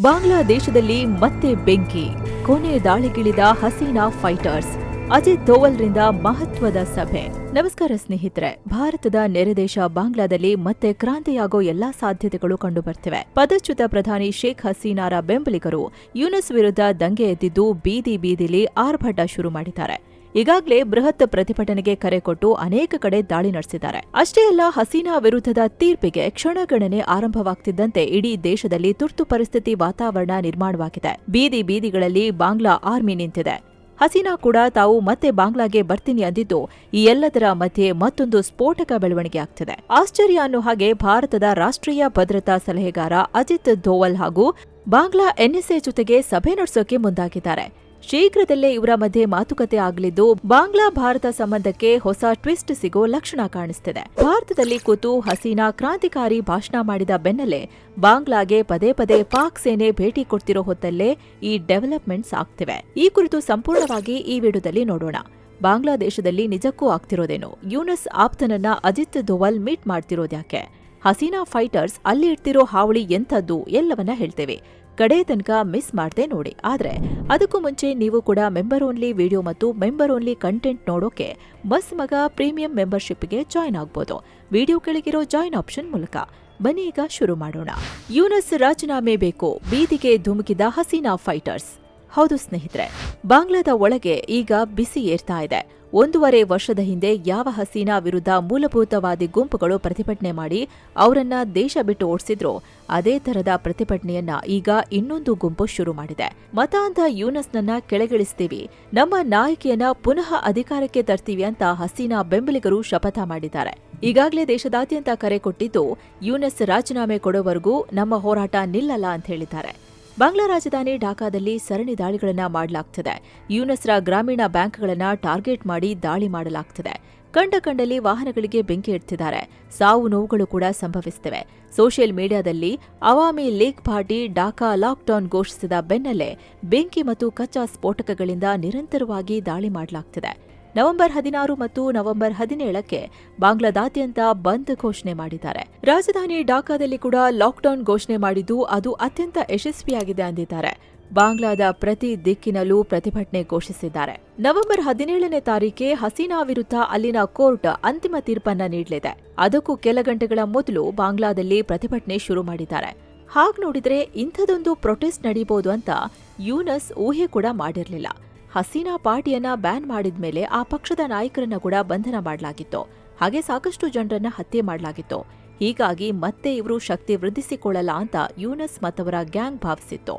ಬಾಂಗ್ಲಾದೇಶದಲ್ಲಿ ಮತ್ತೆ ಬೆಂಕಿ, ಕೊನೆ ದಾಳಿಗಿಳಿದ ಹಸೀನಾ ಫೈಟರ್ಸ್. ಅಜಿತ್ ದೋವಲ್ರಿಂದ ಮಹತ್ವದ ಸಭೆ. ನಮಸ್ಕಾರ ಸ್ನೇಹಿತರೆ. ಭಾರತದ ನೆರೆ ದೇಶ ಬಾಂಗ್ಲಾದಲ್ಲಿ ಮತ್ತೆ ಕ್ರಾಂತಿಯಾಗೋ ಎಲ್ಲಾ ಸಾಧ್ಯತೆಗಳು ಕಂಡುಬರ್ತಿವೆ. ಪದಚ್ಯುತ ಪ್ರಧಾನಿ ಶೇಖ್ ಹಸೀನಾರ ಬೆಂಬಲಿಗರು ಯೂನುಸ್ ವಿರುದ್ಧ ದಂಗೆ ಎದ್ದಿದ್ದು ಬೀದಿಲಿ ಆರ್ಭಟ ಶುರು ಮಾಡಿದ್ದಾರೆ. ಈಗಾಗಲೇ ಬೃಹತ್ ಪ್ರತಿಭಟನೆಗೆ ಕರೆ ಕೊಟ್ಟು ಅನೇಕ ಕಡೆ ದಾಳಿ ನಡೆಸಿದ್ದಾರೆ. ಅಷ್ಟೇ ಅಲ್ಲ, ಹಸೀನಾ ವಿರುದ್ಧದ ತೀರ್ಪಿಗೆ ಕ್ಷಣಗಣನೆ ಆರಂಭವಾಗ್ತಿದ್ದಂತೆ ಇಡೀ ದೇಶದಲ್ಲಿ ತುರ್ತು ಪರಿಸ್ಥಿತಿ ವಾತಾವರಣ ನಿರ್ಮಾಣವಾಗಿದೆ. ಬೀದಿಗಳಲ್ಲಿ ಬಾಂಗ್ಲಾ ಆರ್ಮಿ ನಿಂತಿದೆ. ಹಸೀನಾ ಕೂಡ ತಾವು ಮತ್ತೆ ಬಾಂಗ್ಲಾಗೆ ಬರ್ತೀನಿ ಅಂದಿದ್ದು, ಈ ಎಲ್ಲದರ ಮಧ್ಯೆ ಮತ್ತೊಂದು ಸ್ಫೋಟಕ ಬೆಳವಣಿಗೆ ಆಗ್ತಿದೆ. ಆಶ್ಚರ್ಯ ಅನ್ನೋ ಹಾಗೆ ಭಾರತದ ರಾಷ್ಟ್ರೀಯ ಭದ್ರತಾ ಸಲಹೆಗಾರ ಅಜಿತ್ ದೋವಲ್ ಹಾಗೂ ಬಾಂಗ್ಲಾ ಎನ್ಎಸ್ಎ ಜೊತೆಗೆ ಸಭೆ ನಡೆಸೋಕೆ ಮುಂದಾಗಿದ್ದಾರೆ. ಶೀಘ್ರದಲ್ಲೇ ಇವರ ಮಧ್ಯೆ ಮಾತುಕತೆ ಆಗಲಿದ್ದು, ಬಾಂಗ್ಲಾ ಭಾರತ ಸಂಬಂಧಕ್ಕೆ ಹೊಸ ಟ್ವಿಸ್ಟ್ ಸಿಗೋ ಲಕ್ಷಣ ಕಾಣಿಸ್ತಿದೆ. ಭಾರತದಲ್ಲಿ ಕೂತು ಹಸೀನಾ ಕ್ರಾಂತಿಕಾರಿ ಭಾಷಣ ಮಾಡಿದ ಬೆನ್ನಲ್ಲೇ ಬಾಂಗ್ಲಾಗೆ ಪದೇ ಪಾಕ್ ಸೇನೆ ಭೇಟಿ ಕೊಡ್ತಿರೋ ಹೊತ್ತಲ್ಲೇ ಈ ಡೆವಲಪ್ಮೆಂಟ್ಸ್ ಆಗ್ತಿವೆ. ಈ ಕುರಿತು ಸಂಪೂರ್ಣವಾಗಿ ಈ ವಿಡಿಯೋದಲ್ಲಿ ನೋಡೋಣ. ಬಾಂಗ್ಲಾದೇಶದಲ್ಲಿ ನಿಜಕ್ಕೂ ಆಗ್ತಿರೋದೇನು? ಯೂನುಸ್ ಆಪ್ತನನ್ನ ಅಜಿತ್ ದೋವಲ್ ಮೀಟ್ ಮಾಡ್ತಿರೋದ್ಯಾಕೆ? ಹಸೀನಾ ಫೈಟರ್ಸ್ ಅಲ್ಲಿ ಇಡ್ತಿರೋ ಹಾವಳಿ ಎಂಥದ್ದು? ಎಲ್ಲವನ್ನ ಹೇಳ್ತೇವೆ. ಕಡೆ ತನಕ ಮಿಸ್ ಮಾಡದೆ ನೋಡಿ. ಆದ್ರೆ ಅದಕ್ಕೂ ಮುಂಚೆ ನೀವು ಕೂಡ ಮೆಂಬರ್ ಓನ್ಲಿ ವಿಡಿಯೋ ಮತ್ತು ಮೆಂಬರ್ ಓನ್ಲಿ ಕಂಟೆಂಟ್ ನೋಡೋಕೆ ಬಸ್ ಮಗ ಪ್ರೀಮಿಯಂ ಮೆಂಬರ್ಶಿಪ್ಗೆ ಜಾಯ್ನ್ ಆಗ್ಬೋದು. ವಿಡಿಯೋ ಕೆಳಗಿರೋ ಜಾಯ್ನ್ ಆಪ್ಷನ್ ಮೂಲಕ. ಬನ್ನಿ ಈಗ ಶುರು ಮಾಡೋಣ. ಯೂನುಸ್ ರಾಜೀನಾಮೆ ಬೇಕು, ಬೀದಿಗೆ ಧುಮುಕಿದ ಹಸೀನಾ ಫೈಟರ್ಸ್. ಹೌದು ಸ್ನೇಹಿತರೆ, ಬಾಂಗ್ಲಾದ ಒಳಗೆ ಈಗ ಬಿಸಿ ಏರ್ತಾ ಇದೆ. 1.5 ವರ್ಷದ ಹಿಂದೆ ಯಾವ ಹಸೀನಾ ವಿರುದ್ಧ ಮೂಲಭೂತವಾದಿ ಗುಂಪುಗಳು ಪ್ರತಿಭಟನೆ ಮಾಡಿ ಅವರನ್ನ ದೇಶ ಬಿಟ್ಟು ಓಡಿಸಿದ್ರೋ ಅದೇ ತರದ ಪ್ರತಿಭಟನೆಯನ್ನ ಈಗ ಇನ್ನೊಂದು ಗುಂಪು ಶುರು ಮಾಡಿದೆ. ಮತ ಅಂತ ಯೂನುಸ್ನನ್ನ ಕೆಳಗಿಳಿಸ್ತೀವಿ, ನಮ್ಮ ನಾಯಕಿಯನ್ನ ಪುನಃ ಅಧಿಕಾರಕ್ಕೆ ತರ್ತೀವಿ ಅಂತ ಹಸೀನಾ ಬೆಂಬಲಿಗರು ಶಪಥ ಮಾಡಿದ್ದಾರೆ. ಈಗಾಗಲೇ ದೇಶದಾದ್ಯಂತ ಕರೆ ಕೊಟ್ಟಿದ್ದು, ಯೂನುಸ್ ರಾಜೀನಾಮೆ ಕೊಡೋವರೆಗೂ ನಮ್ಮ ಹೋರಾಟ ನಿಲ್ಲಲ್ಲ ಅಂತ ಹೇಳಿದ್ದಾರೆ. ಬಾಂಗ್ಲಾ ರಾಜಧಾನಿ ಢಾಕಾದಲ್ಲಿ ಸರಣಿ ದಾಳಿಗಳನ್ನ ಮಾಡಲಾಗ್ತಿದೆ. ಯೂನುಸ್ರ ಗ್ರಾಮೀಣ ಬ್ಯಾಂಕ್ಗಳನ್ನ ಟಾರ್ಗೆಟ್ ಮಾಡಿ ದಾಳಿ ಮಾಡಲಾಗ್ತಿದೆ. ಕಂಡಲ್ಲಿ ವಾಹನಗಳಿಗೆ ಬೆಂಕಿ ಇಡ್ತಿದ್ದಾರೆ. ಸಾವು ನೋವುಗಳು ಕೂಡ ಸಂಭವಿಸುತ್ತಿವೆ. ಸೋಷಿಯಲ್ ಮೀಡಿಯಾದಲ್ಲಿ Awami league party Dhaka lockdown ಘೋಷಿಸಿದ ಬೆನ್ನಲ್ಲೇ ಬೆಂಕಿ ಮತ್ತು ಕಚ್ಚಾ ಸ್ಫೋಟಕಗಳಿಂದ ನಿರಂತರವಾಗಿ ದಾಳಿ ಮಾಡಲಾಗ್ತಿದೆ. ನವೆಂಬರ್ 16 ಮತ್ತು ನವೆಂಬರ್ 17ಕ್ಕೆ ಬಾಂಗ್ಲಾದಾದ್ಯಂತ ಬಂದ್ ಘೋಷಣೆ ಮಾಡಿದ್ದಾರೆ. ರಾಜಧಾನಿ ಢಾಕಾದಲ್ಲಿ ಕೂಡ ಲಾಕ್ಡೌನ್ ಘೋಷಣೆ ಮಾಡಿದ್ದು ಅದು ಅತ್ಯಂತ ಯಶಸ್ವಿಯಾಗಿದೆ ಅಂದಿದ್ದಾರೆ. ಬಾಂಗ್ಲಾದ ಪ್ರತಿ ದಿಕ್ಕಿನಲ್ಲೂ ಪ್ರತಿಭಟನೆ ಘೋಷಿಸಿದ್ದಾರೆ. ನವೆಂಬರ್ 17ನೇ ತಾರೀಖೆ ಹಸೀನಾ ವಿರುದ್ಧ ಅಲ್ಲಿನ ಕೋರ್ಟ್ ಅಂತಿಮ ತೀರ್ಪನ್ನ ನೀಡಲಿದೆ. ಅದಕ್ಕೂ ಕೆಲ ಗಂಟೆಗಳ ಮೊದಲು ಬಾಂಗ್ಲಾದಲ್ಲಿ ಪ್ರತಿಭಟನೆ ಶುರು ಮಾಡಿದ್ದಾರೆ. ಹಾಗ್ ನೋಡಿದ್ರೆ ಇಂಥದೊಂದು ಪ್ರೊಟೆಸ್ಟ್ ನಡೀಬಹುದು ಅಂತ ಯೂನುಸ್ ಊಹೆ ಕೂಡ ಮಾಡಿರಲಿಲ್ಲ. ಹಸೀನಾ ಪಾರ್ಟಿಯನ್ನ ಬ್ಯಾನ್ ಮಾಡಿದ್ಮೇಲೆ ಆ ಪಕ್ಷದ ನಾಯಕರನ್ನ ಕೂಡ ಬಂಧನ ಮಾಡಲಾಗಿತ್ತು. ಹಾಗೆ ಸಾಕಷ್ಟು ಜನರನ್ನ ಹತ್ಯೆ ಮಾಡಲಾಗಿತ್ತು. ಹೀಗಾಗಿ ಮತ್ತೆ ಇವರು ಶಕ್ತಿ ವೃದ್ಧಿಸಿಕೊಳ್ಳಲ್ಲ ಅಂತ ಯೂನುಸ್ ಮತ್ತವರ ಗ್ಯಾಂಗ್ ಭಾವಿಸಿತ್ತು.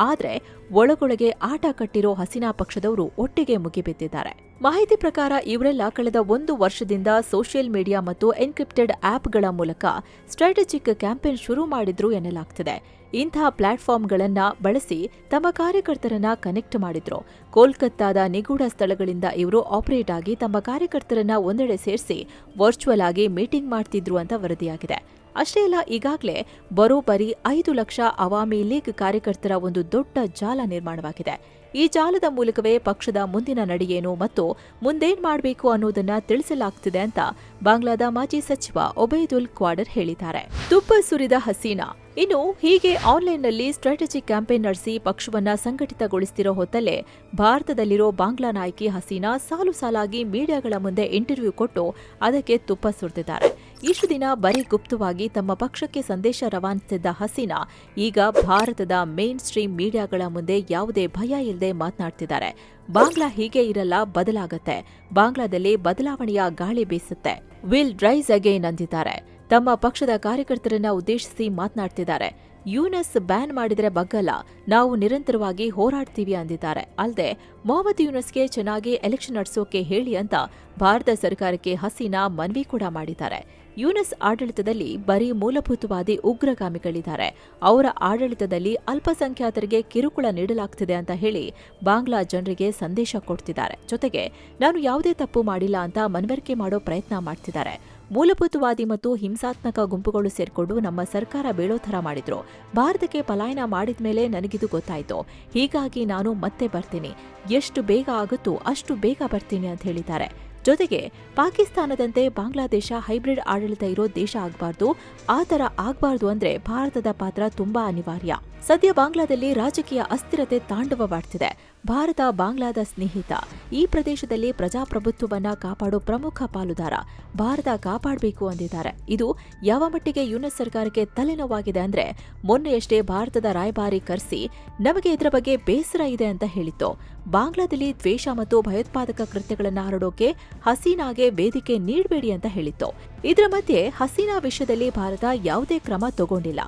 ಆದ್ರೆ ಒಳಗೊಳಗೆ ಆಟ ಕಟ್ಟಿರೋ ಹಸೀನಾ ಪಕ್ಷದವರು ಒಟ್ಟಿಗೆ ಮುಗಿಬಿದ್ದಿದ್ದಾರೆ. ಮಾಹಿತಿ ಪ್ರಕಾರ ಇವರೆಲ್ಲ ಕಳೆದ 1 ವರ್ಷದಿಂದ ಸೋಷಿಯಲ್ ಮೀಡಿಯಾ ಮತ್ತು ಎನ್ಕ್ರಿಪ್ಟೆಡ್ ಆಪ್ಗಳ ಮೂಲಕ ಸ್ಟ್ರಾಟಜಿಕ್ ಕ್ಯಾಂಪೇನ್ ಶುರು ಮಾಡಿದ್ರು ಎನ್ನಲಾಗ್ತಿದೆ. ಇಂತಹ ಪ್ಲಾಟ್ಫಾರ್ಮ್ಗಳನ್ನ ಬಳಸಿ ತಮ್ಮ ಕಾರ್ಯಕರ್ತರನ್ನ ಕನೆಕ್ಟ್ ಮಾಡಿದ್ರು. ಕೋಲ್ಕತ್ತಾದ ನಿಗೂಢ ಸ್ಥಳಗಳಿಂದ ಇವರು ಆಪರೇಟ್ ಆಗಿ ತಮ್ಮ ಕಾರ್ಯಕರ್ತರನ್ನ ಒಂದೆಡೆ ಸೇರಿಸಿ ವರ್ಚುವಲ್ ಆಗಿ ಮೀಟಿಂಗ್ ಮಾಡ್ತಿದ್ರು ಅಂತ ವರದಿಯಾಗಿದೆ. ಅಷ್ಟೇ ಅಲ್ಲ, ಈಗಾಗಲೇ ಬರೋಬ್ಬರಿ 5 ಲಕ್ಷ ಅವಾಮಿ ಲೀಗ್ ಕಾರ್ಯಕರ್ತರ ಒಂದು ದೊಡ್ಡ ಜಾಲ ನಿರ್ಮಾಣವಾಗಿದೆ. ಈ ಜಾಲದ ಮೂಲಕವೇ ಪಕ್ಷದ ಮುಂದಿನ ನಡೆಯೇನು ಮತ್ತು ಮುಂದೇನ್ ಮಾಡಬೇಕು ಅನ್ನೋದನ್ನ ತಿಳಿಸಲಾಗ್ತಿದೆ ಅಂತ ಬಾಂಗ್ಲಾದ ಮಾಜಿ ಸಚಿವ ಒಬೈದುಲ್ ಕ್ವಾಡರ್ ಹೇಳಿದ್ದಾರೆ. ತುಪ್ಪ ಸುರಿದ ಹಸೀನಾ ಇನ್ನು ಹೀಗೆ ಆನ್ಲೈನ್ನಲ್ಲಿ ಸ್ಟ್ರಾಟಜಿಕ್ ಕ್ಯಾಂಪೇನ್ ನಡೆಸಿ ಪಕ್ಷವನ್ನ ಸಂಘಟಿತಗೊಳಿಸ್ತಿರೋ ಹೊತ್ತಲ್ಲೇ ಭಾರತದಲ್ಲಿರೋ ಬಾಂಗ್ಲಾ ನಾಯಕಿ ಹಸೀನಾ ಸಾಲಾಗಿ ಮೀಡಿಯಾಗಳ ಮುಂದೆ ಇಂಟರ್ವ್ಯೂ ಕೊಟ್ಟು ಅದಕ್ಕೆ ತುಪ್ಪ ಸುರಿದಿದ್ದಾರೆ. ಇಷ್ಟು ದಿನ ಬರೀ ಗುಪ್ತವಾಗಿ ತಮ್ಮ ಪಕ್ಷಕ್ಕೆ ಸಂದೇಶ ರವಾನಿಸಿದ್ದ ಹಸೀನಾ ಈಗ ಭಾರತದ ಮೇನ್ ಸ್ಟ್ರೀಮ್ ಮೀಡಿಯಾಗಳ ಮುಂದೆ ಯಾವುದೇ ಭಯ ಇಲ್ಲದೆ ಮಾತನಾಡ್ತಿದ್ದಾರೆ. ಬಾಂಗ್ಲಾ ಹೀಗೆ ಇರಲ್ಲ, ಬದಲಾಗತ್ತೆ. ಬಾಂಗ್ಲಾದಲ್ಲಿ ಬದಲಾವಣೆಯ ಗಾಳಿ ಬೀಸುತ್ತೆ. ವಿಲ್ ರೈಸ್ ಅಗೈನ್ ಅಂದಿದ್ದಾರೆ. ತಮ್ಮ ಪಕ್ಷದ ಕಾರ್ಯಕರ್ತರನ್ನ ಉದ್ದೇಶಿಸಿ ಮಾತನಾಡ್ತಿದ್ದಾರೆ. ಯೂನುಸ್ ಬ್ಯಾನ್ ಮಾಡಿದ್ರೆ ಬಗ್ಗಲ್ಲ, ನಾವು ನಿರಂತರವಾಗಿ ಹೋರಾಡ್ತೀವಿ ಅಂದಿದ್ದಾರೆ. ಅಲ್ಲದೆ ಮೊಹಮ್ಮದ್ ಯೂನುಸ್ಗೆ ಚೆನ್ನಾಗಿ ಎಲೆಕ್ಷನ್ ನಡೆಸೋಕೆ ಹೇಳಿ ಅಂತ ಭಾರತ ಸರ್ಕಾರಕ್ಕೆ ಹಸೀನಾ ಮನವಿ ಕೂಡ ಮಾಡಿದ್ದಾರೆ. ಯೂನುಸ್ ಆಡಳಿತದಲ್ಲಿ ಬರೀ ಮೂಲಭೂತವಾದಿ ಉಗ್ರಗಾಮಿಗಳಿದ್ದಾರೆ. ಅವರ ಆಡಳಿತದಲ್ಲಿ ಅಲ್ಪಸಂಖ್ಯಾತರಿಗೆ ಕಿರುಕುಳ ನೀಡಲಾಗ್ತಿದೆ ಅಂತ ಹೇಳಿ ಬಾಂಗ್ಲಾ ಜನರಿಗೆ ಸಂದೇಶ ಕೊಡ್ತಿದ್ದಾರೆ. ಜೊತೆಗೆ ನಾನು ಯಾವುದೇ ತಪ್ಪು ಮಾಡಿಲ್ಲ ಅಂತ ಮನವರಿಕೆ ಮಾಡೋ ಪ್ರಯತ್ನ ಮಾಡ್ತಿದ್ದಾರೆ. ಮೂಲಭೂತವಾದಿ ಮತ್ತು ಹಿಂಸಾತ್ಮಕ ಗುಂಪುಗಳು ಸೇರ್ಕೊಂಡು ನಮ್ಮ ಸರ್ಕಾರ ಬೀಳೋ ಥರ ಮಾಡಿದ್ರು. ಭಾರತಕ್ಕೆ ಪಲಾಯನ ಮಾಡಿದ್ಮೇಲೆ ನನಗಿದು ಗೊತ್ತಾಯ್ತು. ಹೀಗಾಗಿ ನಾನು ಮತ್ತೆ ಬರ್ತೀನಿ, ಎಷ್ಟು ಬೇಗ ಆಗುತ್ತೋ ಅಷ್ಟು ಬೇಗ ಬರ್ತೀನಿ ಅಂತ ಹೇಳಿದ್ದಾರೆ. ಜೊತೆಗೆ ಪಾಕಿಸ್ತಾನದಂತೆ ಬಾಂಗ್ಲಾದೇಶ ಹೈಬ್ರಿಡ್ ಆಡಳಿತ ಇರೋ ದೇಶ ಆಗಬಾರ್ದು. ಆ ತರ ಆಗಬಾರ್ದು ಅಂದ್ರೆ ಭಾರತದ ಪಾತ್ರ ತುಂಬಾ ಅನಿವಾರ್ಯ. ಸದ್ಯ ಬಾಂಗ್ಲಾದಲ್ಲಿ ರಾಜಕೀಯ ಅಸ್ಥಿರತೆ ತಾಂಡವವಾಡ್ತಿದೆ. ಭಾರತ ಬಾಂಗ್ಲಾದ ಸ್ನೇಹಿತ. ಈ ಪ್ರದೇಶದಲ್ಲಿ ಪ್ರಜಾಪ್ರಭುತ್ವವನ್ನ ಕಾಪಾಡೋ ಪ್ರಮುಖ ಪಾಲುದಾರ. ಭಾರತ ಕಾಪಾಡಬೇಕು ಅಂದಿದ್ದಾರೆ. ಇದು ಯಾವ ಮಟ್ಟಿಗೆ ಯುಎಸ್ ಸರ್ಕಾರಕ್ಕೆ ತಲೆನೋವಾಗಿದೆ ಅಂದ್ರೆ ಮೊನ್ನೆಯಷ್ಟೇ ಭಾರತದ ರಾಯಭಾರಿ ಕರೆಸಿ ನಮಗೆ ಇದರ ಬಗ್ಗೆ ಬೇಸರ ಇದೆ ಅಂತ ಹೇಳಿತ್ತು. ಬಾಂಗ್ಲಾದಲ್ಲಿ ದ್ವೇಷ ಮತ್ತು ಭಯೋತ್ಪಾದಕ ಕೃತ್ಯಗಳನ್ನು ಹರಡೋಕೆ ಹಸೀನಾಗೆ ವೇದಿಕೆ ನೀಡಬೇಡಿ ಅಂತ ಹೇಳಿತ್ತು. ಇದರ ಮಧ್ಯೆ ಹಸೀನಾ ವಿಷಯದಲ್ಲಿ ಭಾರತ ಯಾವುದೇ ಕ್ರಮ ತಗೊಂಡಿಲ್ಲ.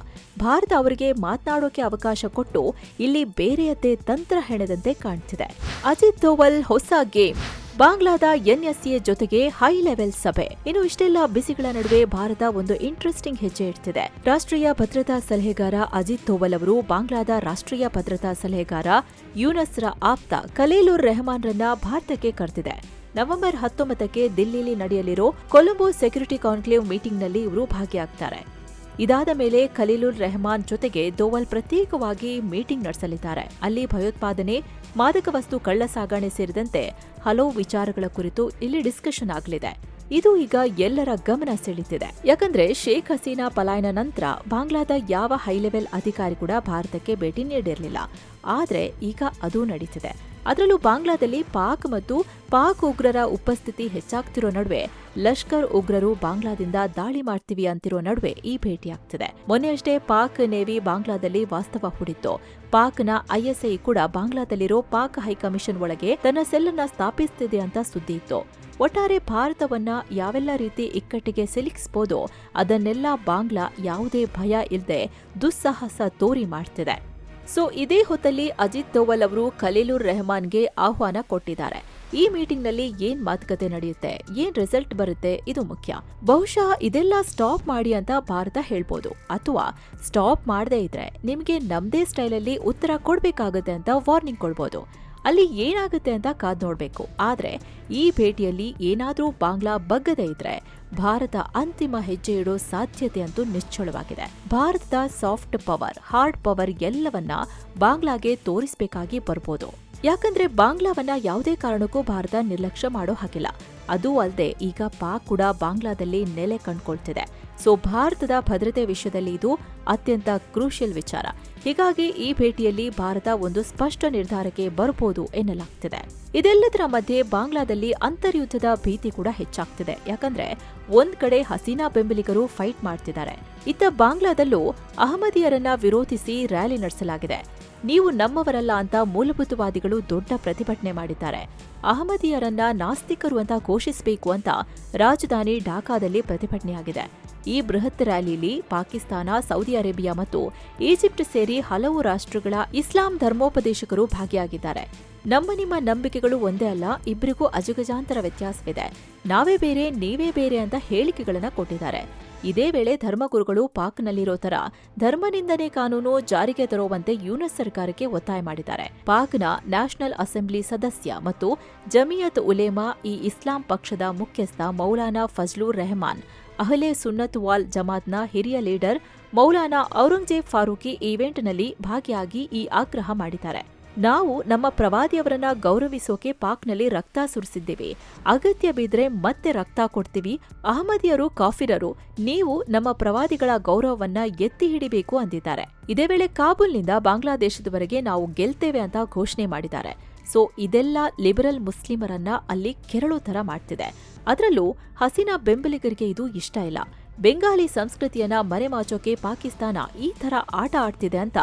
ಭಾರತ ಅವರಿಗೆ ಮಾತನಾಡೋಕೆ ಅವಕಾಶ ಕೊಟ್ಟು ಇಲ್ಲಿ ಬೇರೆಯದ್ದೇ ತಂತ್ರ ಹೆಣೆದಂತೆ ಕಾಣ್ತಿದೆ. ಅಜಿತ್ ದೋವಲ್ ಹೊಸ ಗೇಮ್. ಬಾಂಗ್ಲಾದ ಎನ್ಎಸ್ಎ ಜೊತೆಗೆ ಹೈ ಲೆವೆಲ್ ಸಭೆ. ಇನ್ನು ಇಷ್ಟೆಲ್ಲ ಬಿಸಿಗಳ ನಡುವೆ ಭಾರತ ಒಂದು ಇಂಟ್ರೆಸ್ಟಿಂಗ್ ಹೆಜ್ಜೆ ಇಡ್ತಿದೆ. ರಾಷ್ಟ್ರೀಯ ಭದ್ರತಾ ಸಲಹೆಗಾರ ಅಜಿತ್ ದೋವಲ್ ಅವರು ಬಾಂಗ್ಲಾದ ರಾಷ್ಟ್ರೀಯ ಭದ್ರತಾ ಸಲಹೆಗಾರ ಯೂನಸ್ರ ಆಪ್ತ ಖಲೀಲುರ್ ರೆಹಮಾನ್ ರನ್ನ ಭಾರತಕ್ಕೆ ಕರೆದಿದೆ. ನವೆಂಬರ್ 19ಕ್ಕೆ ದಿಲ್ಲಿಯಲ್ಲಿ ನಡೆಯಲಿರೋ ಕೊಲಂಬೋ ಸೆಕ್ಯೂರಿಟಿ ಕಾನ್ಕ್ಲೇವ್ ಮೀಟಿಂಗ್ನಲ್ಲಿ ಇವರು ಭಾಗಿಯಾಗ್ತಾರೆ. ಇದಾದ ಮೇಲೆ ಖಲೀಲುರ್ ರೆಹಮಾನ್ ಜೊತೆಗೆ ದೋವಲ್ ಪ್ರತ್ಯೇಕವಾಗಿ ಮೀಟಿಂಗ್ ನಡೆಸಲಿದ್ದಾರೆ. ಅಲ್ಲಿ ಭಯೋತ್ಪಾದನೆ, ಮಾದಕ ವಸ್ತು ಕಳ್ಳ ಸಾಗಣೆ ಸೇರಿದಂತೆ ಹಲವು ವಿಚಾರಗಳ ಕುರಿತು ಇಲ್ಲಿ ಡಿಸ್ಕಷನ್ ಆಗಲಿದೆ. ಇದು ಈಗ ಎಲ್ಲರ ಗಮನ ಸೆಳೀತಿದೆ. ಯಾಕಂದ್ರೆ ಶೇಖ್ ಹಸೀನಾ ಪಲಾಯನ ನಂತರ ಬಾಂಗ್ಲಾದ ಯಾವ ಹೈ ಲೆವೆಲ್ ಅಧಿಕಾರಿ ಕೂಡ ಭಾರತಕ್ಕೆ ಭೇಟಿ ನೀಡಿರಲಿಲ್ಲ. ಆದ್ರೆ ಈಗ ಅದು ನಡೀತಿದೆ. ಅದರಲ್ಲೂ ಬಾಂಗ್ಲಾದಲ್ಲಿ ಪಾಕ್ ಮತ್ತು ಪಾಕ್ ಉಗ್ರರ ಉಪಸ್ಥಿತಿ ಹೆಚ್ಚಾಗ್ತಿರೋ ನಡುವೆ ಲಷ್ಕರ್ ಉಗ್ರರು ಬಾಂಗ್ಲಾದಿಂದ ದಾಳಿ ಮಾಡ್ತೀವಿ ಅಂತಿರೋ ನಡುವೆ ಈ ಭೇಟಿಯಾಗ್ತಿದೆ. ಮೊನ್ನೆಯಷ್ಟೇ ಪಾಕ್ ನೇವಿ ಬಾಂಗ್ಲಾದಲ್ಲಿ ವಾಸ್ತವ ಹೂಡಿತ್ತು. ಪಾಕ್ನ ಐಎಸ್ಐ ಕೂಡ ಬಾಂಗ್ಲಾದಲ್ಲಿರೋ ಪಾಕ್ ಹೈಕಮಿಷನ್ ಒಳಗೆ ತನ್ನ ಸೆಲ್ಲನ್ನ ಸ್ಥಾಪಿಸುತ್ತಿದೆ ಅಂತ ಸುದ್ದಿ ಇತ್ತು. ಒಟ್ಟಾರೆ ಭಾರತವನ್ನ ಯಾವೆಲ್ಲ ರೀತಿ ಇಕ್ಕಟ್ಟಿಗೆ ಸಿಲುಕಿಸಬಹುದೋ ಅದನ್ನೆಲ್ಲ ಬಾಂಗ್ಲಾ ಯಾವುದೇ ಭಯ ಇಲ್ಲದೆ ದುಸ್ಸಾಹಸ ತೋರಿ ಮಾಡ್ತಿದೆ. ಸೊ ಇದೇ ಹೊತ್ತಲ್ಲಿ ಅಜಿತ್ ದೋವಲ್ ಅವರು ಖಲೀಲುರ್ ರೆಹಮಾನ್ಗೆ ಆಹ್ವಾನ ಕೊಟ್ಟಿದ್ದಾರೆ. ಈ ಮೀಟಿಂಗ್ನಲ್ಲಿ ಏನ್ ಮಾತುಕತೆ ನಡೆಯುತ್ತೆ, ಏನ್ ರಿಸಲ್ಟ್ ಬರುತ್ತೆ, ಇದು ಮುಖ್ಯ. ಬಹುಶಃ ಇದೆಲ್ಲ ಸ್ಟಾಪ್ ಮಾಡಿ ಅಂತ ಭಾರತ ಹೇಳ್ಬೋದು, ಅಥವಾ ಸ್ಟಾಪ್ ಮಾಡದೇ ಇದ್ರೆ ನಿಮ್ಗೆ ನಮ್ದೇ ಸ್ಟೈಲಲ್ಲಿ ಉತ್ತರ ಕೊಡ್ಬೇಕಾಗತ್ತೆ ಅಂತ ವಾರ್ನಿಂಗ್ ಕೊಡ್ಬೋದು. ಅಲ್ಲಿ ಏನಾಗುತ್ತೆ ಅಂತ ಕಾದ್ ನೋಡ್ಬೇಕು. ಆದ್ರೆ ಈ ಭೇಟಿಯಲ್ಲಿ ಏನಾದ್ರೂ ಬಾಂಗ್ಲಾ ಬಗ್ಗದೇ ಇದ್ರೆ ಭಾರತ ಅಂತಿಮ ಹೆಜ್ಜೆ ಇಡೋ ಸಾಧ್ಯತೆ ಅಂತೂ ನಿಶ್ಚಳವಾಗಿದೆ. ಭಾರತದ ಸಾಫ್ಟ್ ಪವರ್, ಹಾರ್ಡ್ ಪವರ್ ಎಲ್ಲವನ್ನ ಬಾಂಗ್ಲಾಗೆ ತೋರಿಸಬೇಕಾಗಿ ಬರ್ಬೋದು. ಯಾಕಂದ್ರೆ ಬಾಂಗ್ಲಾವನ್ನ ಯಾವುದೇ ಕಾರಣಕ್ಕೂ ಭಾರತ ನಿರ್ಲಕ್ಷ್ಯ ಮಾಡೋ ಹಾಗಿಲ್ಲ. ಅದೂ ಅಲ್ಲದೆ ಈಗ ಪಾಕ್ ಕೂಡ ಬಾಂಗ್ಲಾದಲ್ಲಿ ನೆಲೆ ಕಂಡುಕೊಳ್ತಿದೆ. ಸೊ ಭಾರತದ ಭದ್ರತೆ ವಿಷಯದಲ್ಲಿ ಇದು ಅತ್ಯಂತ ಕ್ರೂಷಿಯಲ್ ವಿಚಾರ. ಹೀಗಾಗಿ ಈ ಭೇಟಿಯಲ್ಲಿ ಭಾರತ ಒಂದು ಸ್ಪಷ್ಟ ನಿರ್ಧಾರಕ್ಕೆ ಬರಬಹುದು ಎನ್ನಲಾಗ್ತಿದೆ. ಇದೆಲ್ಲದರ ಮಧ್ಯೆ ಬಾಂಗ್ಲಾದಲ್ಲಿ ಅಂತರ್ಯುದ್ಧದ ಭೀತಿ ಕೂಡ ಹೆಚ್ಚಾಗ್ತಿದೆ. ಯಾಕಂದ್ರೆ ಒಂದ್ ಕಡೆ ಹಸೀನಾ ಬೆಂಬಲಿಗರು ಫೈಟ್ ಮಾಡ್ತಿದ್ದಾರೆ, ಇತ್ತ ಬಾಂಗ್ಲಾದಲ್ಲೂ ಅಹಮದಿಯರನ್ನ ವಿರೋಧಿಸಿ ರ್ಯಾಲಿ ನಡೆಸಲಾಗಿದೆ. ನೀವು ನಮ್ಮವರಲ್ಲ ಅಂತ ಮೂಲಭೂತವಾದಿಗಳು ದೊಡ್ಡ ಪ್ರತಿಭಟನೆ ಮಾಡಿದ್ದಾರೆ. ಅಹಮದಿಯರನ್ನ ನಾಸ್ತಿಕರು ಅಂತ ಘೋಷಿಸಬೇಕು ಅಂತ ರಾಜಧಾನಿ ಢಾಕಾದಲ್ಲಿ ಪ್ರತಿಭಟನೆಯಾಗಿದೆ. ಈ ಬೃಹತ್ ರ್ಯಾಲಿಯಲ್ಲಿ ಪಾಕಿಸ್ತಾನ, ಸೌದಿ ಅರೇಬಿಯಾ ಮತ್ತು ಈಜಿಪ್ಟ್ ಸೇರಿ ಹಲವು ರಾಷ್ಟ್ರಗಳ ಇಸ್ಲಾಂ ಧರ್ಮೋಪದೇಶಕರು ಭಾಗಿಯಾಗಿದ್ದಾರೆ. ನಿಮ್ಮ ನಂಬಿಕೆಗಳು ಒಂದೇ ಅಲ್ಲ, ಇಬ್ಬರಿಗೂ ಅಜಗಜಾಂತರ ವ್ಯತ್ಯಾಸವಿದೆ, ನಾವೇ ಬೇರೆ ನೀವೇ ಬೇರೆ ಅಂತ ಹೇಳಿಕೆಗಳನ್ನ ಕೊಟ್ಟಿದ್ದಾರೆ. ಇದೇ ವೇಳೆ ಧರ್ಮಗುರುಗಳು ಪಾಕ್ನಲ್ಲಿರೋ ತರ ಧರ್ಮನಿಂದನೆ ಕಾನೂನು ಜಾರಿಗೆ ತರುವಂತೆ ಯುಎಸ್ ಸರ್ಕಾರಕ್ಕೆ ಒತ್ತಾಯ ಮಾಡಿದ್ದಾರೆ. ಪಾಕ್ನ ನ್ಯಾಷನಲ್ ಅಸೆಂಬ್ಲಿ ಸದಸ್ಯ ಮತ್ತು ಜಮಿಯತ್ ಉಲೇಮಾ ಈ ಇಸ್ಲಾಂ ಪಕ್ಷದ ಮುಖ್ಯಸ್ಥ ಮೌಲಾನಾ ಫಜ್ಲುರ್ ರೆಹಮಾನ್, ಅಹ್ಲೆ ಸುನ್ನತ್ ವಾಲ್ ಜಮಾತ್ನ ಹಿರಿಯ ಲೀಡರ್ ಮೌಲಾನಾ ಔರಂಗಜೇಬ್ ಫಾರೂಕಿ ಈವೆಂಟ್ನಲ್ಲಿ ಭಾಗಿಯಾಗಿ ಈ ಆಗ್ರಹ ಮಾಡಿದ್ದಾರೆ. ನಾವು ನಮ್ಮ ಪ್ರವಾದಿಯವರನ್ನ ಗೌರವಿಸೋಕೆ ಪಾಕ್ನಲ್ಲಿ ರಕ್ತ ಸುರಿಸಿದ್ದೀವಿ, ಅಗತ್ಯ ಬಿದ್ರೆ ಮತ್ತೆ ರಕ್ತ ಕೊಡ್ತೀವಿ. ಅಹಮದಿಯರು ಕಾಫಿರರು, ನೀವು ನಮ್ಮ ಪ್ರವಾದಿಗಳ ಗೌರವವನ್ನ ಎತ್ತಿ ಹಿಡಿಬೇಕು ಅಂದಿದ್ದಾರೆ. ಇದೇ ವೇಳೆ ಕಾಬೂಲ್ನಿಂದ ಬಾಂಗ್ಲಾದೇಶದವರೆಗೆ ನಾವು ಗೆಲ್ತೇವೆ ಅಂತ ಘೋಷಣೆ ಮಾಡಿದ್ದಾರೆ. ಸೊ ಇದೆಲ್ಲ ಲಿಬರಲ್ ಮುಸ್ಲಿಮರನ್ನ ಅಲ್ಲಿ ಕೆರಳು ತರ ಮಾಡ್ತಿದೆ. ಅದರಲ್ಲೂ ಹಸೀನಾ ಬೆಂಬಲಿಗರಿಗೆ ಇದು ಇಷ್ಟ ಇಲ್ಲ. ಬೆಂಗಾಲಿ ಸಂಸ್ಕೃತಿಯನ್ನ ಮರೆಮಾಚೋಕೆ ಪಾಕಿಸ್ತಾನ ಈ ತರ ಆಟ ಆಡ್ತಿದೆ ಅಂತ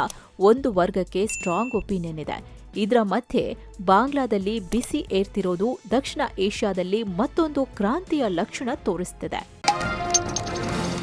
ಒಂದು ವರ್ಗಕ್ಕೆ ಸ್ಟ್ರಾಂಗ್ ಒಪಿನಿಯನ್ ಇದೆ. ಇದರ ಮಧ್ಯೆ ಬಾಂಗ್ಲಾದಲ್ಲಿ ಬಿಸಿ ಏರ್ತಿರೋದು ದಕ್ಷಿಣ ಏಷ್ಯಾದಲ್ಲಿ ಮತ್ತೊಂದು ಕ್ರಾಂತಿಯ ಲಕ್ಷಣ ತೋರಿಸ್ತಿದೆ.